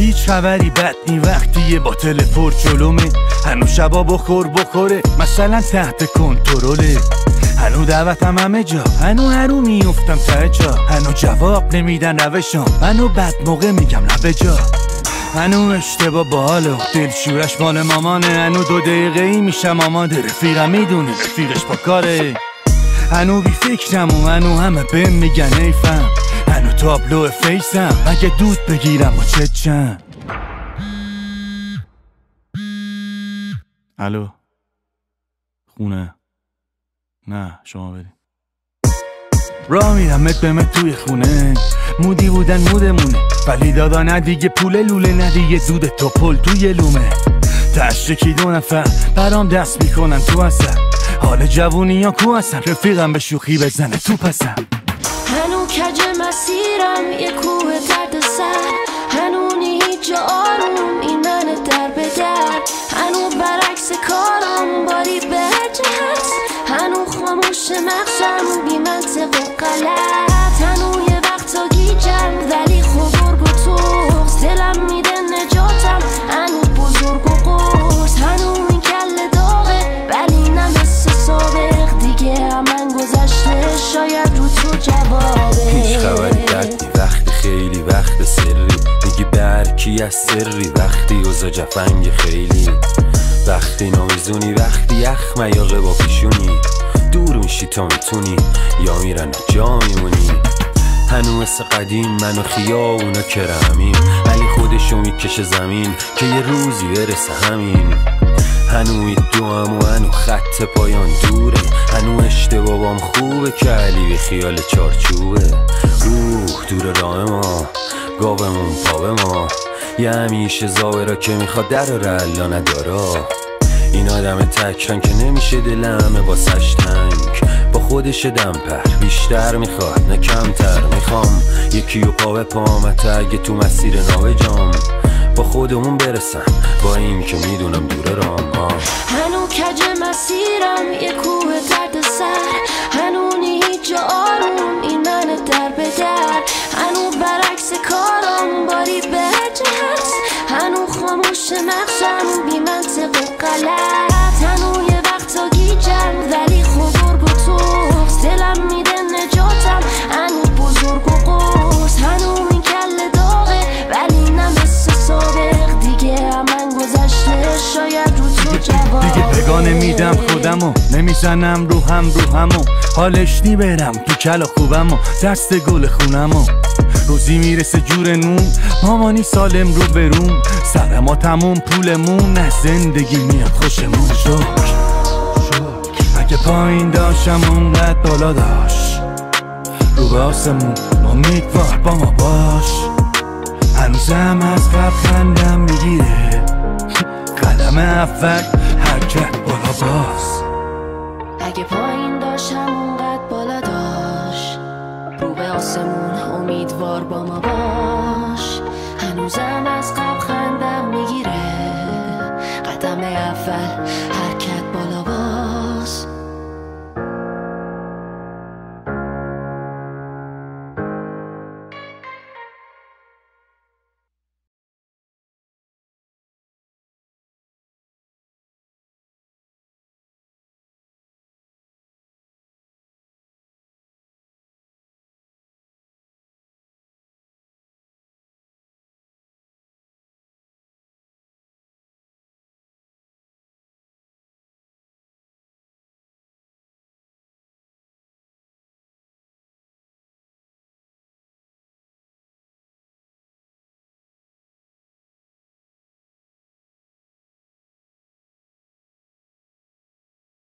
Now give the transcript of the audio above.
هیچ خبری بد نی وقتی یه باطل پر جلومه. هنو شبا بخوره مثلا تحت کنترله. هنو دعوتم همه جا، هنو میافتم ته جا. هنو جواب نمیدن روشام، هنو بد موقع میگم لبه جا. هنو اشتباه باحاله، دلشورش مال مامانه. هنو 2 دقیقه ای میشم آماده، رفیقم میدونه رفیقش با کاره. هنو بی فکرم و هنو همه بهم میگن ایفم. هنو تابلو فیسم، مگه دود بگیرم و چه چند. الو خونه؟ نه شما بریم. راه میرم مت توی خونه. مودی بودن مودمونه، ولی دادا نه دیگه پول لوله، نه دیگه دود توپل توی لومه. تشکی 2 نفر برام دست میکنن تو اثر. حال جوونی ها کو هستن، رفیقم به شوخی بزنه تو پسم. هنو کج مسیرم یه کوه درد سر. هنو هیچ جا آروم این منه در به در. هنو برعکس کارم باری به جهت. هنو خاموش مغزم بی منطق و غلط. هنو یه وقتا گیجم ولی خوبرگ و توغز. دلم میده نجاتم هنو بزرگ و قرص. هنو این کل داغه ولی نه مثل سابق. دیگه من گذشته شاید رو تو جوابه. هیچ خبری بدی وقتی خیلی وقت سری میگی برکی از سری. وقتی اوزا جفنگ خیلی، وقتی نامیزونی، وقتی یخ میاقه با پیشونی. دور میشی تا میتونی یا میرن جا میمونی. هنو مثل قدیم من و خیابونا کرمیم، ولی خودشو میکشه زمین که یه روزی برسه همین. هنو میدوام و هنو خط پایان دوره. هنو اشتبابام خوبه که علی به خیال چارچوبه. دور راه ما گاومون پا به ما. یه همیشه زاورا که میخواد در رلا ندارا. این آدم تکن که نمیشه دلمه واسش تنگ. با خودش دمپر بیشتر میخواد نه کمتر. میخوام یکی و پا به پامت اگه تو مسیر ناوجام. با خودمون برسم با این که میدونم دور رام ها. هنو کج مسیرم یه کوه درد سر. هنو هیچ جا آروم این منه در به در. هنو برعکس کارم باری به جهت. هنو خاموش مغزم بی منطق و غلط. هنو یه وقتا گیجم ولی خوبرگ و توغز. دلم میده نجاتم هنو بزرگ و قرص. هنو این کل داغه ولی نه مثل سابق. دیگه من گذشته شاید رو تو جوابه. دیگه پگاه نمیدم خودمو، نمیزنم روحمو. حالش نی برم تو کلا خوبمو، دست گل خونمو. روزی میرسه جور نون، مامانی سالم رو بروم. سر ما تموم پولمون، نه زندگی میاد خوشمون. شکر اگه پایین داشتم اونقدر بالا داشت. رو به آسمون امیدوار با ما باش. هنوزم از قبل خندم میگیره. قدم اول حرکت بالا باز. اگه پایین داشتم اونقدر بالا داشت. رو به آسمون امیدوار با ما باش. هنوزم از قبل خندم میگیره. قدم اول